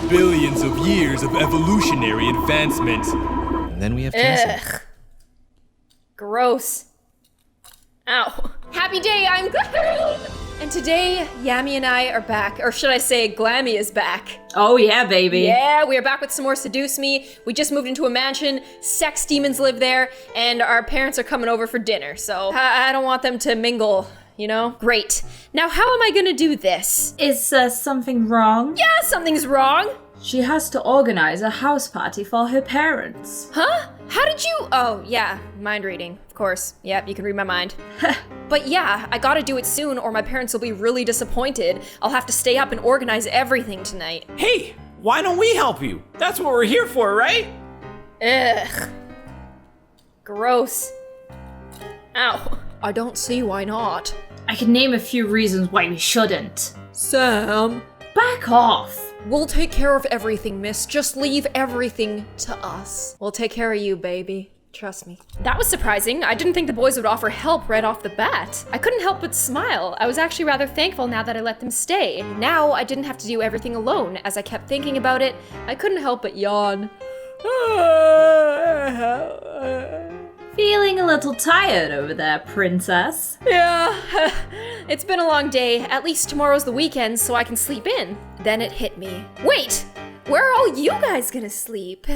billions of years of evolutionary advancement. And then we have cancer. Ugh. Gross. Ow. Happy day, I'm Glammy! And today, Yammy and I are back. Or should I say, Glammy is back. Oh yeah, baby. Yeah, we are back with some more Seduce Me. We just moved into a mansion, sex demons live there, and our parents are coming over for dinner, so I don't want them to mingle, you know? Great. Now, how am I gonna do this? Is something wrong? Yeah, something's wrong! She has to organize a house party for her parents. Huh? How did you? Oh, yeah, mind reading, of course. Yep, you can read my mind. But yeah, I gotta do it soon or my parents will be really disappointed. I'll have to stay up and organize everything tonight. Hey, why don't we help you? That's what we're here for, right? Ugh. Gross. Ow. I don't see why not. I can name a few reasons why we shouldn't. Sam. Back off. We'll take care of everything, miss. Just leave everything to us. We'll take care of you, baby. Trust me. That was surprising. I didn't think the boys would offer help right off the bat. I couldn't help but smile. I was actually rather thankful now that I let them stay. Now I didn't have to do everything alone. As I kept thinking about it, I couldn't help but yawn. Feeling a little tired over there, princess? Yeah, it's been a long day. At least tomorrow's the weekend, so I can sleep in. Then it hit me. Wait! Where are all you guys gonna sleep?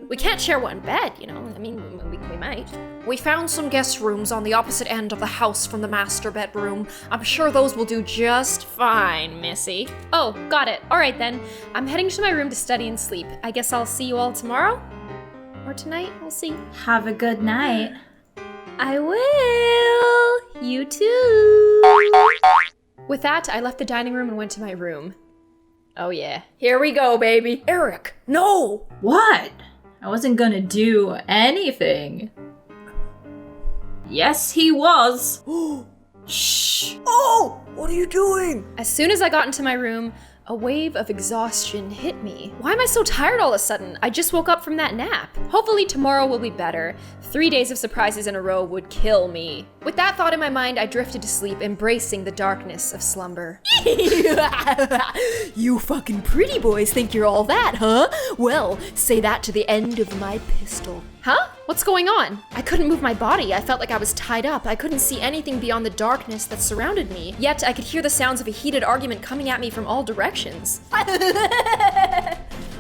We can't share one bed, you know? I mean, we might. We found some guest rooms on the opposite end of the house from the master bedroom. I'm sure those will do just fine, Missy. Oh, got it. All right then. I'm heading to my room to study and sleep. I guess I'll see you all tomorrow? Or tonight? We'll see. Have a good night. I will. You too. With that, I left the dining room and went to my room. Oh yeah. Here we go, baby. Eric, no! What? I wasn't gonna do anything. Yes, he was. Shh. Oh! What are you doing? As soon as I got into my room, a wave of exhaustion hit me. Why am I so tired all of a sudden? I just woke up from that nap. Hopefully tomorrow will be better. 3 days of surprises in a row would kill me. With that thought in my mind, I drifted to sleep, embracing the darkness of slumber. You fucking pretty boys think you're all that, huh? Well, say that to the end of my pistol. Huh? What's going on? I couldn't move my body. I felt like I was tied up. I couldn't see anything beyond the darkness that surrounded me. Yet I could hear the sounds of a heated argument coming at me from all directions.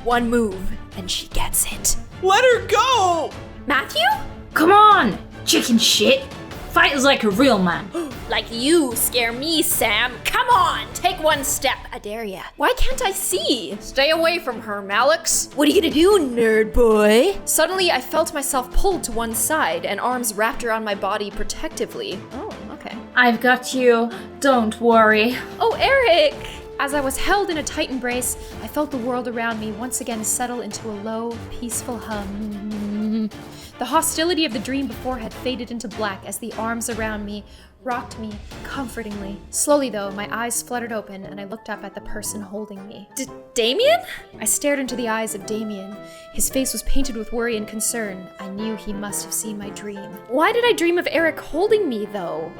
One move, and she gets it. Let her go! Matthew? Come on, chicken shit. Fight is like a real man. Like you scare me, Sam. Come on, take one step. I dare ya. Why can't I see? Stay away from her, Malix. What are you gonna do, nerd boy? Suddenly, I felt myself pulled to one side and arms wrapped around my body protectively. Oh, okay. I've got you. Don't worry. Oh, Eric! As I was held in a tight embrace, I felt the world around me once again settle into a low, peaceful hum. The hostility of the dream before had faded into black as the arms around me rocked me comfortingly. Slowly, though, my eyes fluttered open and I looked up at the person holding me. Damien? I stared into the eyes of Damien. His face was painted with worry and concern. I knew he must have seen my dream. Why did I dream of Eric holding me, though?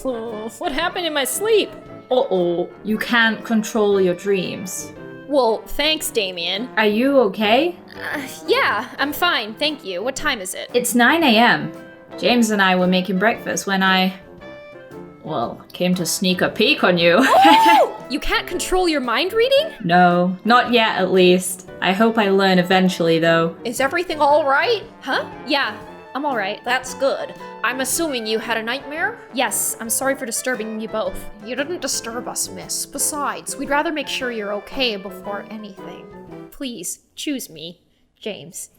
What happened in my sleep? Uh-oh, you can't control your dreams. Well, thanks, Damien. Are you okay? Yeah, I'm fine, thank you. What time is it? It's 9 a.m. James and I were making breakfast when came to sneak a peek on you. Oh! You can't control your mind reading? No, not yet at least. I hope I learn eventually though. Is everything all right? Huh? Yeah, I'm all right. That's good. I'm assuming you had a nightmare? Yes, I'm sorry for disturbing you both. You didn't disturb us, miss. Besides, we'd rather make sure you're okay before anything. Please, choose me, James.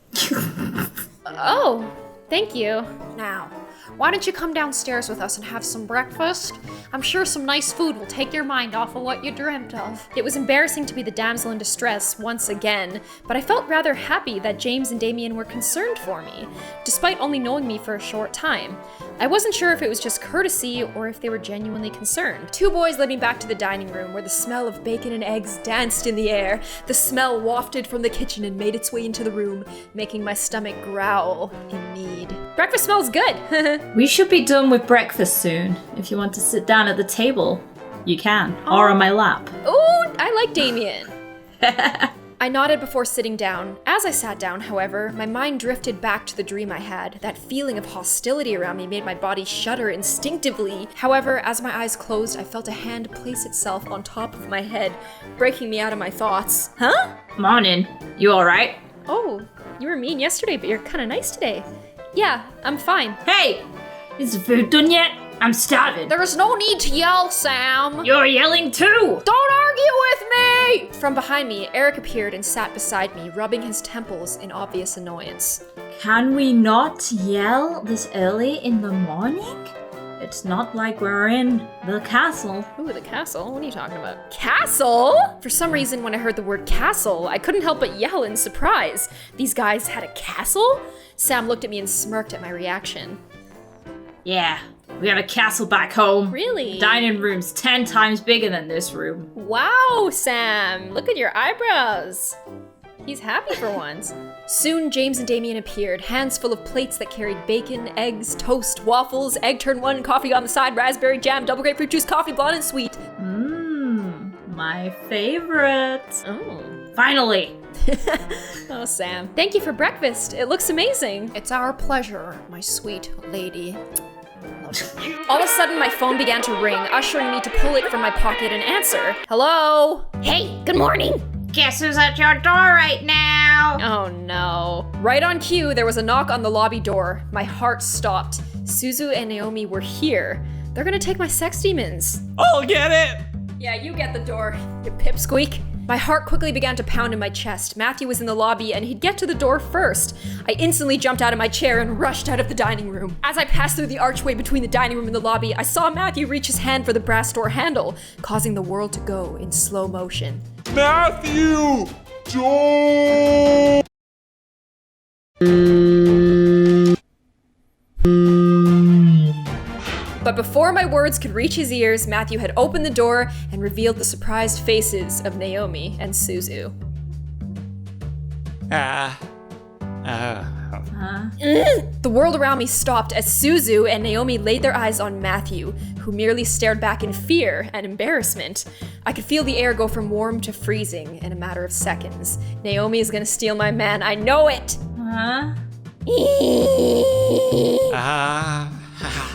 Oh, thank you. Now, why don't you come downstairs with us and have some breakfast? I'm sure some nice food will take your mind off of what you dreamt of. It was embarrassing to be the damsel in distress once again, but I felt rather happy that James and Damien were concerned for me, despite only knowing me for a short time. I wasn't sure if it was just courtesy or if they were genuinely concerned. Two boys led me back to the dining room where the smell of bacon and eggs danced in the air. The smell wafted from the kitchen and made its way into the room, making my stomach growl in need. Breakfast smells good! We should be done with breakfast soon. If you want to sit down at the table, you can. Or on my lap. Ooh, I like Damien. I nodded before sitting down. As I sat down, however, my mind drifted back to the dream I had. That feeling of hostility around me made my body shudder instinctively. However, as my eyes closed, I felt a hand place itself on top of my head, breaking me out of my thoughts. Huh? Morning. You alright? Oh, you were mean yesterday, but you're kinda nice today. Yeah, I'm fine. Hey! Is the food done yet? I'm starving. There's no need to yell, Sam. You're yelling too! Don't argue with me! From behind me, Eric appeared and sat beside me, rubbing his temples in obvious annoyance. Can we not yell this early in the morning? It's not like we're in the castle. Ooh, the castle? What are you talking about? Castle? For some reason, when I heard the word castle, I couldn't help but yell in surprise. These guys had a castle? Sam looked at me and smirked at my reaction. Yeah, we have a castle back home. Really? Dining room's 10 times bigger than this room. Wow, Sam! Look at your eyebrows. He's happy for once. Soon, James and Damien appeared, hands full of plates that carried bacon, eggs, toast, waffles, egg turn one, coffee on the side, raspberry jam, double grapefruit juice, coffee, blonde and sweet. My favorite. Oh. Finally. Oh, Sam. Thank you for breakfast. It looks amazing. It's our pleasure, my sweet lady. All of a sudden, my phone began to ring, ushering me to pull it from my pocket and answer. Hello? Hey, good morning. Guess who's at your door right now? Oh no. Right on cue, there was a knock on the lobby door. My heart stopped. Suzu and Naomi were here. They're gonna take my sex demons. I'll get it! Yeah, you get the door, you pipsqueak. My heart quickly began to pound in my chest. Matthew was in the lobby and he'd get to the door first. I instantly jumped out of my chair and rushed out of the dining room. As I passed through the archway between the dining room and the lobby, I saw Matthew reach his hand for the brass door handle, causing the world to go in slow motion. Matthew! Joel! But before my words could reach his ears, Matthew had opened the door and revealed the surprised faces of Naomi and Suzu. The world around me stopped as Suzu and Naomi laid their eyes on Matthew, who merely stared back in fear and embarrassment. I could feel the air go from warm to freezing in a matter of seconds. Naomi is gonna steal my man, I know it! Huh?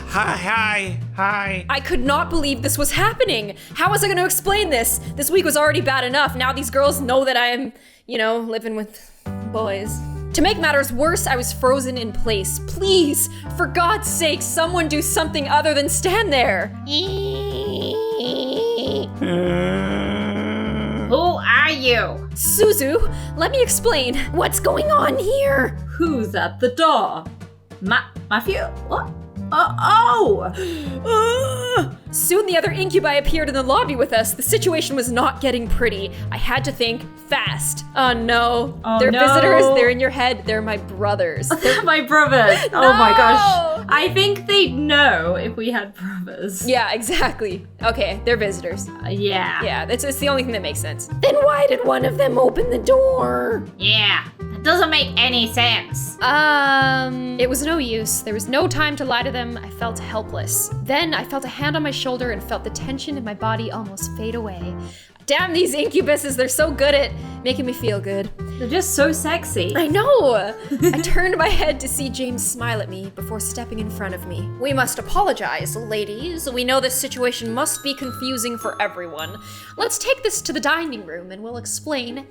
Hi. I could not believe this was happening. How was I going to explain this? This week was already bad enough. Now these girls know that I am, living with boys. To make matters worse, I was frozen in place. Please, for God's sake, someone do something other than stand there. Who are you? Suzu, let me explain. What's going on here? Who's at the door? Matthew? What? Soon the other incubi appeared in the lobby with us. The situation was not getting pretty. I had to think fast. Oh no. They're visitors, they're in your head, they're my brothers. They're my brothers. Oh my gosh. I think they'd know if we had brothers. Yeah, exactly. Okay, they're visitors. Yeah. Yeah, it's the only thing that makes sense. Then why did one of them open the door? Yeah. That doesn't make any sense. It was no use. There was no time to lie to them. I felt helpless. Then I felt a hand on my shoulder and felt the tension in my body almost fade away. Damn these incubuses, they're so good at making me feel good. They're just so sexy. I know! I turned my head to see James smile at me before stepping in front of me. We must apologize, ladies. We know this situation must be confusing for everyone. Let's take this to the dining room and we'll explain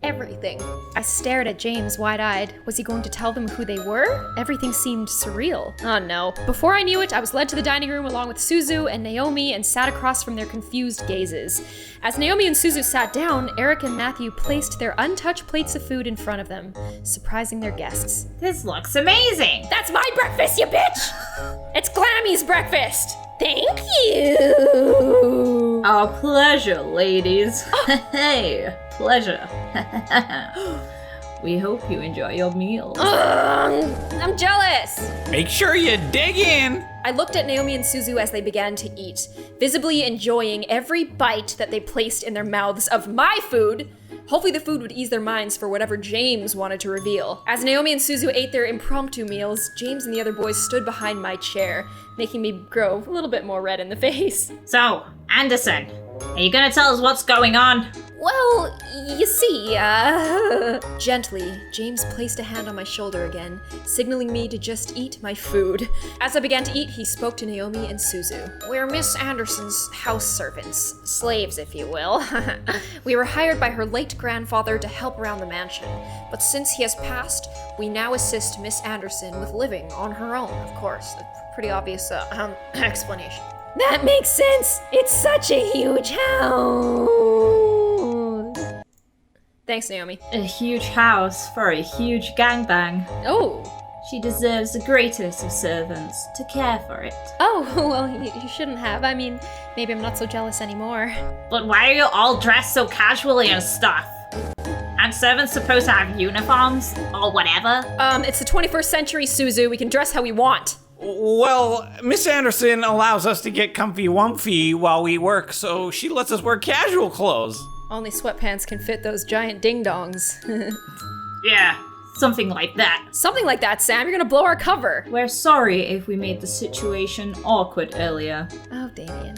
everything. I stared at James wide-eyed. Was he going to tell them who they were? Everything seemed surreal. Oh no. Before I knew it, I was led to the dining room along with Suzu and Naomi and sat across from their confused gazes. As Naomi and Suzu sat down, Eric and Matthew placed their untouched plates of food in front of them, surprising their guests. This looks amazing. That's my breakfast, you bitch! It's Glammy's breakfast! Thank you! Our pleasure, ladies. Hey, pleasure. We hope you enjoy your meals. I'm jealous! Make sure you dig in. I looked at Naomi and Suzu as they began to eat, visibly enjoying every bite that they placed in their mouths of my food. Hopefully the food would ease their minds for whatever James wanted to reveal. As Naomi and Suzu ate their impromptu meals, James and the other boys stood behind my chair, making me grow a little bit more red in the face. So, Anderson, are you gonna tell us what's going on? Well, you see, Gently, James placed a hand on my shoulder again, signaling me to just eat my food. As I began to eat, he spoke to Naomi and Suzu. We're Miss Anderson's house servants, slaves if you will. We were hired by her late grandfather to help around the mansion, but since he has passed, we now assist Miss Anderson with living on her own, of course. A pretty obvious explanation. That makes sense! It's such a huge house! Thanks, Naomi. A huge house for a huge gangbang. Oh. She deserves the greatest of servants to care for it. Oh, well, you shouldn't have. I mean, maybe I'm not so jealous anymore. But why are you all dressed so casually and stuff? Aren't servants supposed to have uniforms? Or whatever? It's the 21st century, Suzu. We can dress how we want. Well, Miss Anderson allows us to get comfy-wumpy while we work, so she lets us wear casual clothes. Only sweatpants can fit those giant ding-dongs. Yeah, something like that. Something like that, Sam. You're gonna blow our cover. We're sorry if we made the situation awkward earlier. Oh, Damien.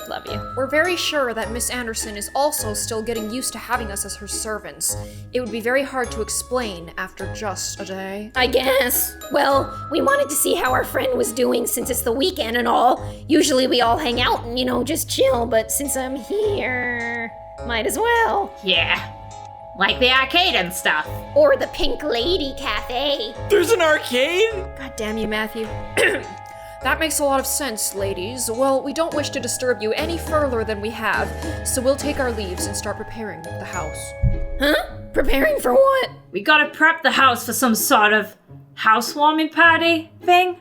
Love you. We're very sure that Miss Anderson is also still getting used to having us as her servants. It would be very hard to explain after just a day. I guess. Well, we wanted to see how our friend was doing since it's the weekend and all. Usually we all hang out and, just chill, but since I'm here, might as well. Yeah, like the arcade and stuff. Or the Pink Lady Cafe. There's an arcade? God damn you, Matthew. That makes a lot of sense, ladies. Well, we don't wish to disturb you any further than we have, so we'll take our leaves and start preparing the house. Huh? Preparing for what? We gotta prep the house for some sort of housewarming party thing.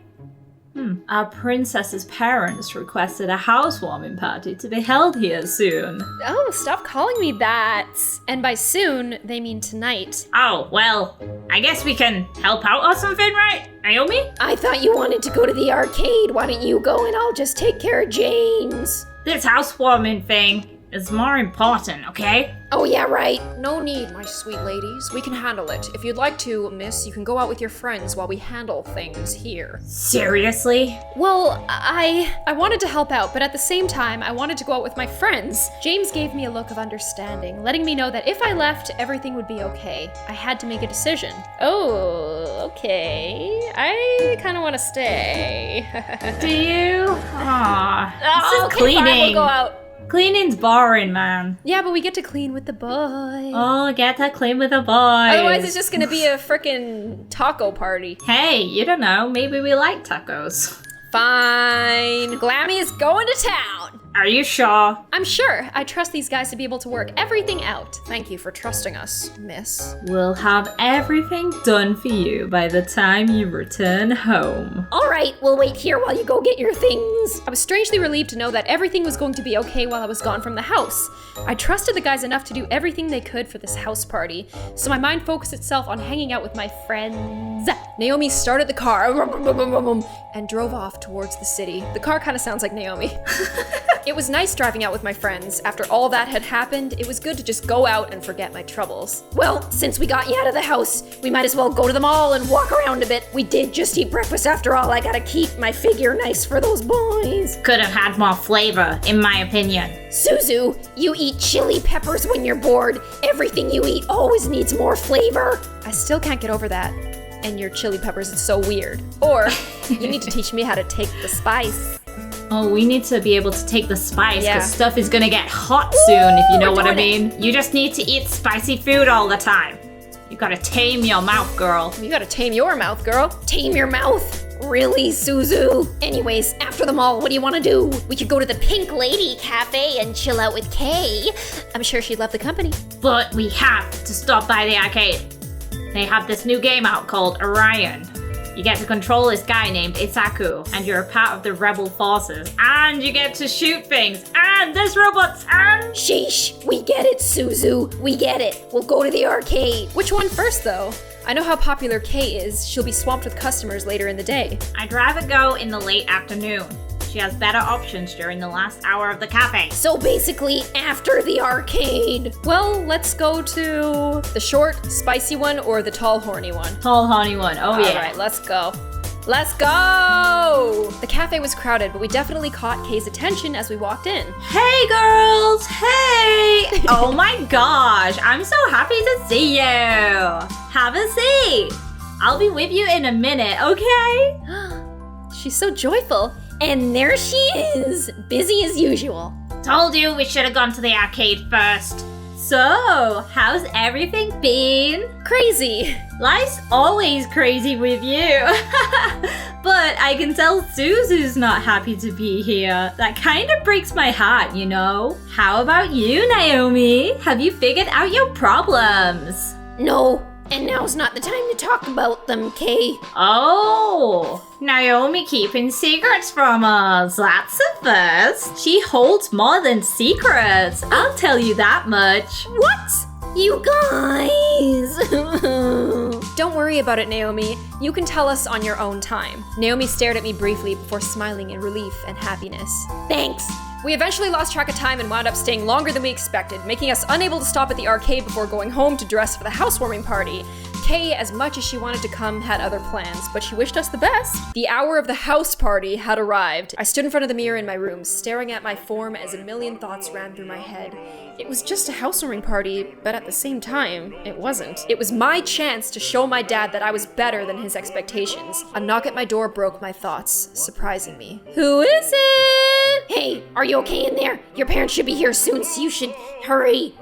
Our princess's parents requested a housewarming party to be held here soon. Oh, stop calling me that. And by soon, they mean tonight. Oh, well, I guess we can help out or something, right, Naomi? I thought you wanted to go to the arcade. Why don't you go and I'll just take care of James? This housewarming thing is more important, okay? Oh yeah, right. No need, my sweet ladies. We can handle it. If you'd like to, miss, you can go out with your friends while we handle things here. Seriously? Well, I wanted to help out, but at the same time, I wanted to go out with my friends. James gave me a look of understanding, letting me know that if I left, everything would be okay. I had to make a decision. Oh, okay. I kind of want to stay. Do you? Aww. This is okay, cleaning. Fine, we'll go out. Cleaning's boring, man. Yeah, but we get to clean with the boys. Oh, get to clean with the boys. Otherwise, it's just gonna be a frickin' taco party. Hey, you don't know. Maybe we like tacos. Fine. Glammy is going to town. Are you sure? I'm sure. I trust these guys to be able to work everything out. Thank you for trusting us, miss. We'll have everything done for you by the time you return home. All right, we'll wait here while you go get your things. I was strangely relieved to know that everything was going to be okay while I was gone from the house. I trusted the guys enough to do everything they could for this house party, so my mind focused itself on hanging out with my friends. Naomi started the car and drove off towards the city. The car kind of sounds like Naomi. It was nice driving out with my friends. After all that had happened, it was good to just go out and forget my troubles. Well, since we got you out of the house, we might as well go to the mall and walk around a bit. We did just eat breakfast after all. I gotta keep my figure nice for those boys. Could have had more flavor, in my opinion. Suzu, you eat chili peppers when you're bored. Everything you eat always needs more flavor. I still can't get over that. And your chili peppers is so weird. Or you need to teach me how to take the spice. Oh, we need to be able to take the spice, Yeah. because stuff is gonna get hot soon, if you know we're what I doing mean. You just need to eat spicy food all the time. You gotta tame your mouth, girl. You gotta tame your mouth, girl. Tame your mouth? Really, Suzu? Anyways, after the mall, what do you want to do? We could go to the Pink Lady Cafe and chill out with Kay. I'm sure she'd love the company. But we have to stop by the arcade. They have this new game out called Orion. You get to control this guy named Isaku, and you're a part of the rebel forces. And you get to shoot things, and there's robots, and... Sheesh, we get it, Suzu. We get it. We'll go to the arcade. Which one first, though? I know how popular Kay is. She'll be swamped with customers later in the day. I'd rather go in the late afternoon. She has better options during the last hour of the cafe. So basically, after the arcade. Well, let's go to the short, spicy one or the tall, horny one. Tall, horny one. Oh, yeah. All right, let's go. Let's go! The cafe was crowded, but we definitely caught Kay's attention as we walked in. Hey girls, hey! Oh my gosh, I'm so happy to see you. Have a seat. I'll be with you in a minute, okay? She's so joyful. And there she is, busy as usual. Told you we should have gone to the arcade first. So, how's everything been? Crazy. Life's always crazy with you. But I can tell Suzu's not happy to be here. That kind of breaks my heart, you know? How about you, Naomi? Have you figured out your problems? No, and now's not the time to talk about them, Kay. Oh, Naomi keeping secrets from us. That's a first. She holds more than secrets. I'll tell you that much. What? You guys! Don't worry about it, Naomi. You can tell us on your own time. Naomi stared at me briefly before smiling in relief and happiness. Thanks. We eventually lost track of time and wound up staying longer than we expected, making us unable to stop at the arcade before going home to dress for the housewarming party. Kay, as much as she wanted to come, had other plans, but she wished us the best. The hour of the house party had arrived. I stood in front of the mirror in my room, staring at my form as a million thoughts ran through my head. It was just a housewarming party, but at the same time, it wasn't. It was my chance to show my dad that I was better than his expectations. A knock at my door broke my thoughts, surprising me. Who is it? Hey, are you okay in there? Your parents should be here soon, so you should hurry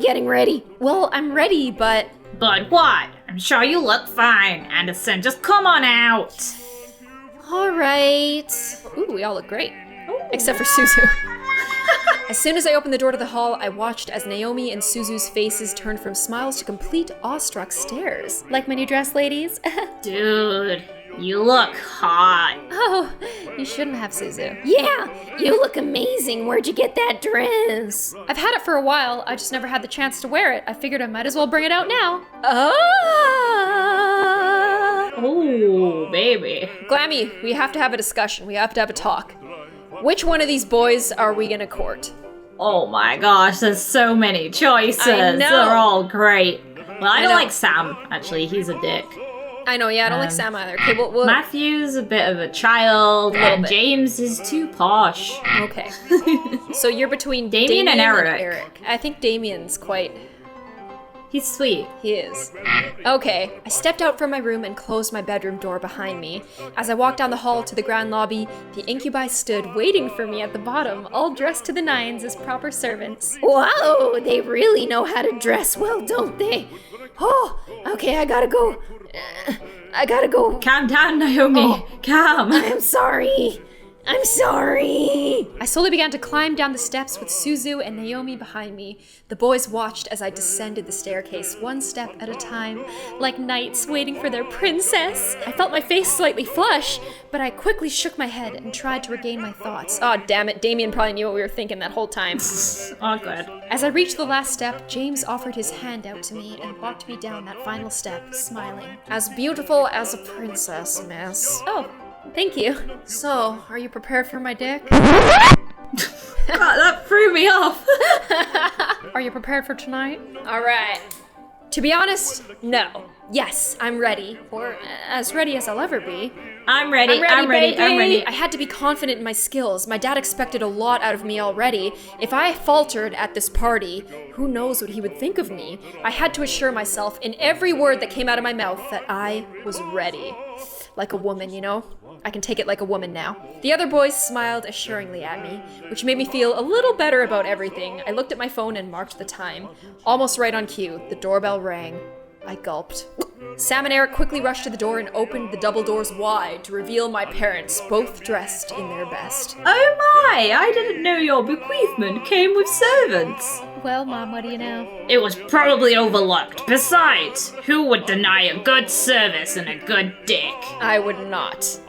getting ready. Well, I'm ready, but... But what? I'm sure you look fine, Anderson. Just come on out. All right. Ooh, we all look great. Except for Suzu. As soon as I opened the door to the hall, I watched as Naomi and Suzu's faces turned from smiles to complete awestruck stares. Like my new dress, ladies? Dude, you look hot. Oh, you shouldn't have, Suzu. Yeah, you look amazing. Where'd you get that dress? I've had it for a while. I just never had the chance to wear it. I figured I might as well bring it out now. Oh, baby. Glammy, we have to have a discussion. We have to have a talk. Which one of these boys are we gonna court? Oh my gosh, there's so many choices. I know. They're all great. Well, I don't know. like Sam, actually. He's a dick. I know, yeah, I don't like Sam either. Okay, well, Matthew's a bit of a child, and bit. James is too posh. okay. So you're between Damien and Eric. I think Damien's quite... He's sweet. He is. Okay, I stepped out from my room and closed my bedroom door behind me. As I walked down the hall to the grand lobby, the incubi stood waiting for me at the bottom, all dressed to the nines as proper servants. Wow, they really know how to dress well, don't they? Oh, okay, I gotta go. Calm down, Naomi. Calm. I'm sorry. I slowly began to climb down the steps with Suzu and Naomi behind me. The boys watched as I descended the staircase, one step at a time, like knights waiting for their princess. I felt my face slightly flush, but I quickly shook my head and tried to regain my thoughts. Oh, damn it, Damien probably knew what we were thinking that whole time. Oh, good. As I reached the last step, James offered his hand out to me and walked me down that final step, smiling. As beautiful as a princess, miss. Oh. Thank you. So, are you prepared for my dick? God, that threw me off. Are you prepared for tonight? Alright. To be honest, no. Yes, I'm ready. Or as ready as I'll ever be. I'm ready. I had to be confident in my skills. My dad expected a lot out of me already. If I faltered at this party, who knows what he would think of me? I had to assure myself in every word that came out of my mouth that I was ready. Like a woman, you know? I can take it like a woman now. The other boys smiled assuringly at me, which made me feel a little better about everything. I looked at my phone and marked the time. Almost right on cue, the doorbell rang. I gulped. Sam and Eric quickly rushed to the door and opened the double doors wide to reveal my parents, both dressed in their best. Oh my, I didn't know your bequeathment came with servants. Well, Mom, what do you know? It was probably overlooked. Besides, who would deny a good service and a good dick? I would not.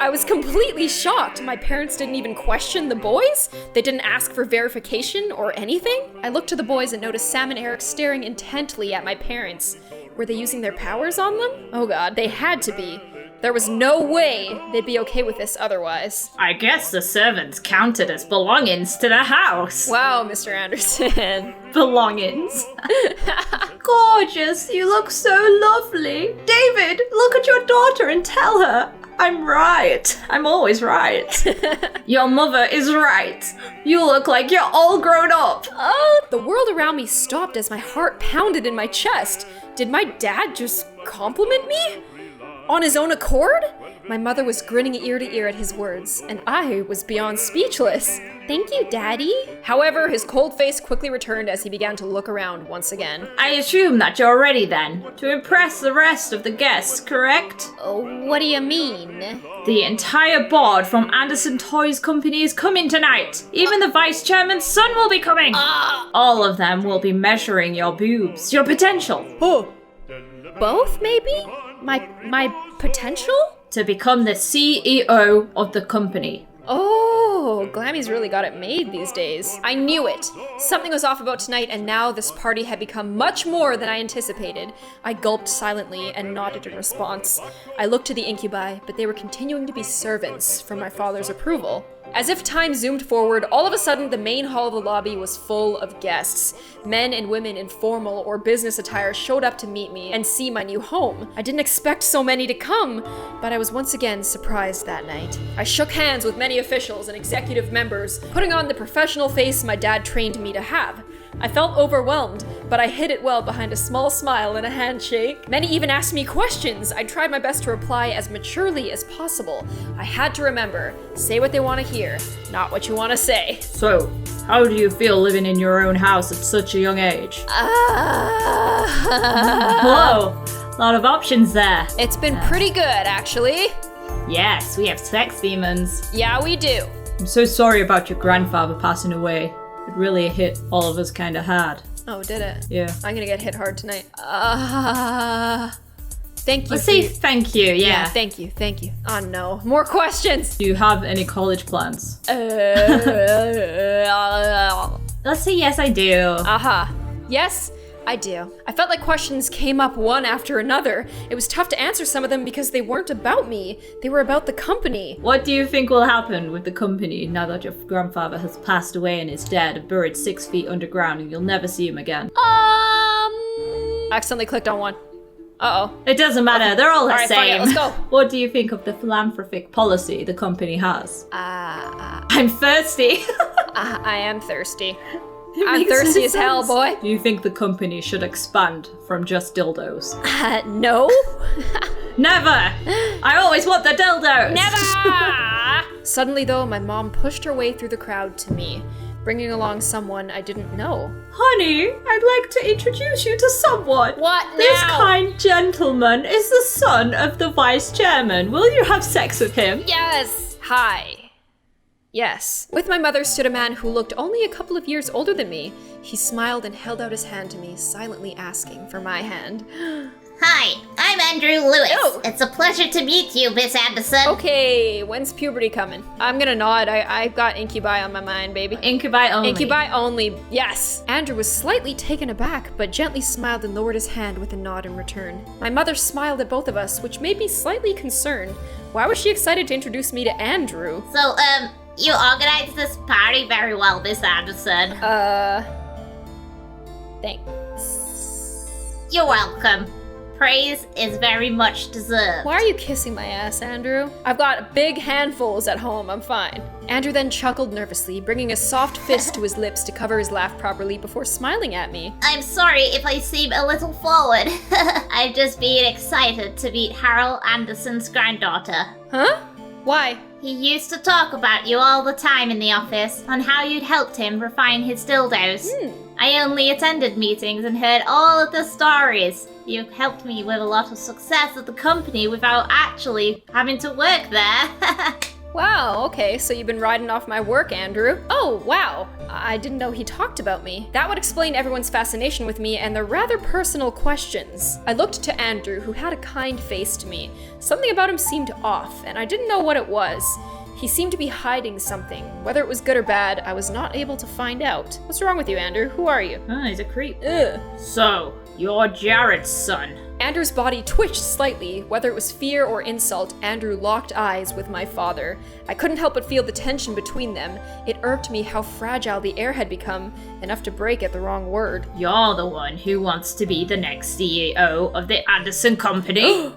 I was completely shocked. My parents didn't even question the boys. They didn't ask for verification or anything. I looked to the boys and noticed Sam and Eric staring intently at my parents. Were they using their powers on them? Oh god, they had to be. There was no way they'd be okay with this otherwise. I guess the servants counted as belongings to the house. Wow, Mr. Anderson. Belongings. Gorgeous, you look so lovely. David, look at your daughter and tell her. I'm right. I'm always right. Your mother is right. You look like you're all grown up. Oh, the world around me stopped as my heart pounded in my chest. Did my dad just compliment me? On his own accord? My mother was grinning ear to ear at his words, and I was beyond speechless. Thank you, Daddy. However, his cold face quickly returned as he began to look around once again. I assume that you're ready then, to impress the rest of the guests, correct? What do you mean? The entire board from Anderson Toys Company is coming tonight. Even the vice chairman's son will be coming. All of them will be measuring your boobs, your potential. Oh, both maybe? My potential? To become the CEO of the company. Oh, Glammy's really got it made these days. I knew it. Something was off about tonight, and now this party had become much more than I anticipated. I gulped silently and nodded in response. I looked to the incubi, but they were continuing to be servants for my father's approval. As if time zoomed forward, all of a sudden the main hall of the lobby was full of guests. Men and women in formal or business attire showed up to meet me and see my new home. I didn't expect so many to come, but I was once again surprised that night. I shook hands with many officials and executive members, putting on the professional face my dad trained me to have. I felt overwhelmed, but I hid it well behind a small smile and a handshake. Many even asked me questions. I tried my best to reply as maturely as possible. I had to remember, say what they want to hear, not what you want to say. So, how do you feel living in your own house at such a young age? Whoa, a lot of options there. It's been pretty good, actually. Yes, we have sex demons. Yeah, we do. I'm so sorry about your grandfather passing away. It really hit all of us kind of hard. Oh, did it? Yeah. I'm gonna get hit hard tonight. Thank you. Let's say thank you, yeah. Thank you. Oh no, more questions. Do you have any college plans? Let's say yes, I do. Yes, I do. I felt like questions came up one after another. It was tough to answer some of them because they weren't about me. They were about the company. What do you think will happen with the company now that your grandfather has passed away and is dead, buried 6 feet underground, and you'll never see him again? Accidentally clicked on one. Uh-oh. It doesn't matter. Okay. They're all the same. Fuck it, let's go. What do you think of the philanthropic policy the company has? I'm thirsty. I am thirsty. I'm thirsty as hell, boy. Do you think the company should expand from just dildos? No. Never! I always want the dildos! Never! Suddenly, though, my mom pushed her way through the crowd to me, bringing along someone I didn't know. Honey, I'd like to introduce you to someone. What now? This kind gentleman is the son of the vice chairman. Will you have sex with him? Yes. Hi. Yes. With my mother stood a man who looked only a couple of years older than me. He smiled and held out his hand to me, silently asking for my hand. Hi, I'm Andrew Lewis. Oh. It's a pleasure to meet you, Miss Anderson. Okay, when's puberty coming? I'm gonna nod. I've got incubi on my mind, baby. Incubi only. Incubi only, yes. Andrew was slightly taken aback, but gently smiled and lowered his hand with a nod in return. My mother smiled at both of us, which made me slightly concerned. Why was she excited to introduce me to Andrew? So, you organized this party very well, Miss Anderson. Thanks. You're welcome. Praise is very much deserved. Why are you kissing my ass, Andrew? I've got big handfuls at home, I'm fine. Andrew then chuckled nervously, bringing a soft fist to his lips to cover his laugh properly before smiling at me. I'm sorry if I seem a little forward. I've just been excited to meet Harold Anderson's granddaughter. Huh? Why? He used to talk about you all the time in the office, on how you'd helped him refine his dildos. I only attended meetings and heard all of the stories. You helped me with a lot of success at the company without actually having to work there. Wow, okay, so you've been riding off my work, Andrew. Oh, wow. I didn't know he talked about me. That would explain everyone's fascination with me and the rather personal questions. I looked to Andrew, who had a kind face to me. Something about him seemed off, and I didn't know what it was. He seemed to be hiding something. Whether it was good or bad, I was not able to find out. What's wrong with you, Andrew? Who are you? Oh, he's a creep. Ugh. So, you're Jared's son. Andrew's body twitched slightly. Whether it was fear or insult, Andrew locked eyes with my father. I couldn't help but feel the tension between them. It irked me how fragile the air had become, enough to break at the wrong word. You're the one who wants to be the next CEO of the Anderson Company.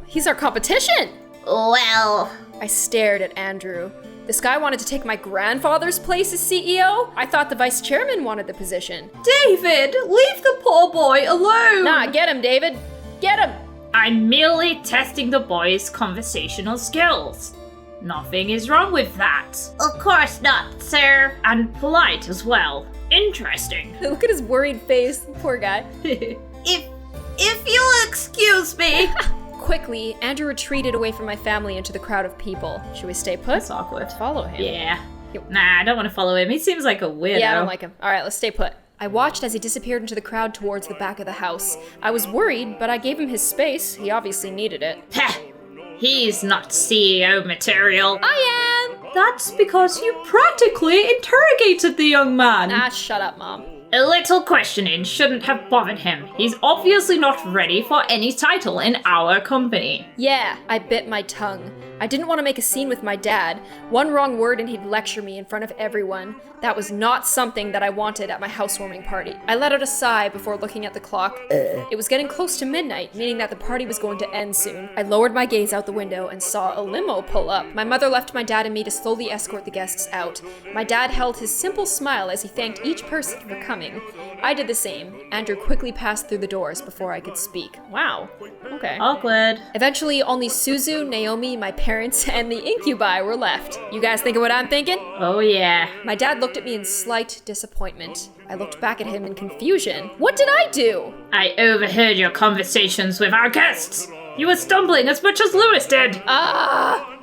He's our competition! Well, I stared at Andrew. This guy wanted to take my grandfather's place as CEO? I thought the vice chairman wanted the position. David, leave the poor boy alone! Nah, get him, David. Get him. I'm merely testing the boy's conversational skills. Nothing is wrong with that. of course not, sir. And polite as well. Interesting. Look at his worried face. Poor guy. If you'll excuse me. Quickly, Andrew retreated away from my family into the crowd of people. Should we stay put? That's awkward. Follow him. Yeah. Nah, I don't want to follow him. He seems like a weirdo. Yeah, I don't like him. All right, let's stay put. I watched as he disappeared into the crowd towards the back of the house. I was worried, but I gave him his space. He obviously needed it. Heh. He's not CEO material. I am! That's because you practically interrogated the young man. Ah, shut up, Mom. A little questioning shouldn't have bothered him. He's obviously not ready for any title in our company. Yeah, I bit my tongue. I didn't want to make a scene with my dad. One wrong word and he'd lecture me in front of everyone. That was not something that I wanted at my housewarming party. I let out a sigh before looking at the clock. It was getting close to midnight, meaning that the party was going to end soon. I lowered my gaze out the window and saw a limo pull up. My mother left my dad and me to slowly escort the guests out. My dad held his simple smile as he thanked each person for coming. I did the same. Andrew quickly passed through the doors before I could speak. Wow. Okay. Awkward. Eventually, only Suzu, Naomi, my parents, and the incubi were left. You guys think of what I'm thinking? Oh yeah. My dad looked at me in slight disappointment. I looked back at him in confusion. What did I do? I overheard your conversations with our guests. You were stumbling as much as Lewis did. I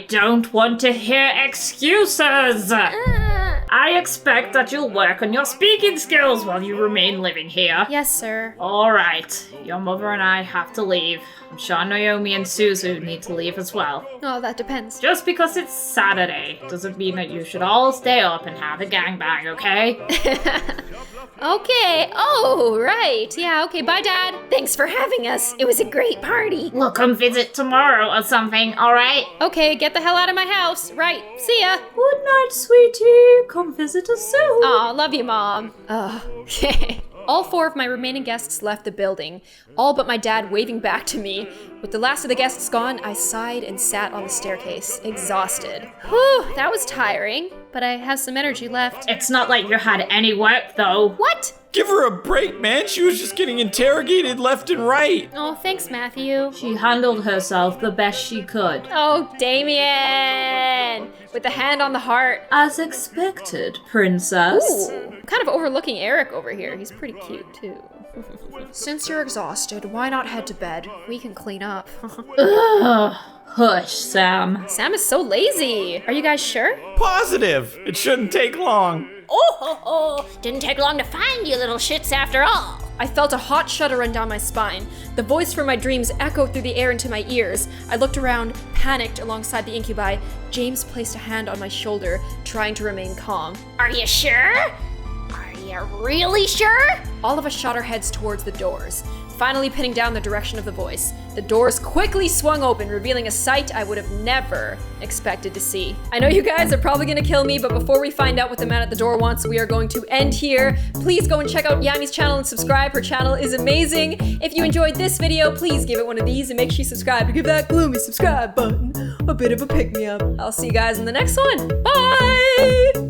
don't want to hear excuses. I expect that you'll work on your speaking skills while you remain living here. Yes, sir. Alright, your mother and I have to leave. I'm sure Naomi and Suzu need to leave as well. Oh, that depends. Just because it's Saturday doesn't mean that you should all stay up and have a gangbang, okay? Okay. Oh, right. Yeah, okay. Bye, Dad. Thanks for having us. It was a great party. We'll come visit tomorrow or something, alright? Okay, get the hell out of my house. Right. See ya. Good night, sweetie. Come visit us soon. Aw, love you, Mom. Okay. All 4 of my remaining guests left the building, all but my dad waving back to me. With the last of the guests gone, I sighed and sat on the staircase, exhausted. Whew, that was tiring, but I have some energy left. It's not like you had any work, though. What? Give her a break, man. She was just getting interrogated left and right. Oh, thanks, Matthew. She handled herself the best she could. Oh, Damien! With the hand on the heart. As expected, princess. Ooh, I'm kind of overlooking Eric over here. He's pretty cute, too. Since you're exhausted, why not head to bed? We can clean up. Ugh. Hush, Sam. Sam is so lazy. Are you guys sure? Positive. It shouldn't take long. Oh, didn't take long to find you little shits after all. I felt a hot shudder run down my spine. The voice from my dreams echoed through the air into my ears. I looked around, panicked alongside the incubi. James placed a hand on my shoulder, trying to remain calm. Are you sure? Are you really sure? All of us shot our heads towards the doors, finally pinning down the direction of the voice. The doors quickly swung open, revealing a sight I would have never expected to see. I know you guys are probably gonna kill me, but before we find out what the man at the door wants, we are going to end here. Please go and check out Yammy's channel and subscribe. Her channel is amazing. If you enjoyed this video, please give it one of these and make sure you subscribe to give that gloomy subscribe button a bit of a pick-me-up. I'll see you guys in the next one. Bye!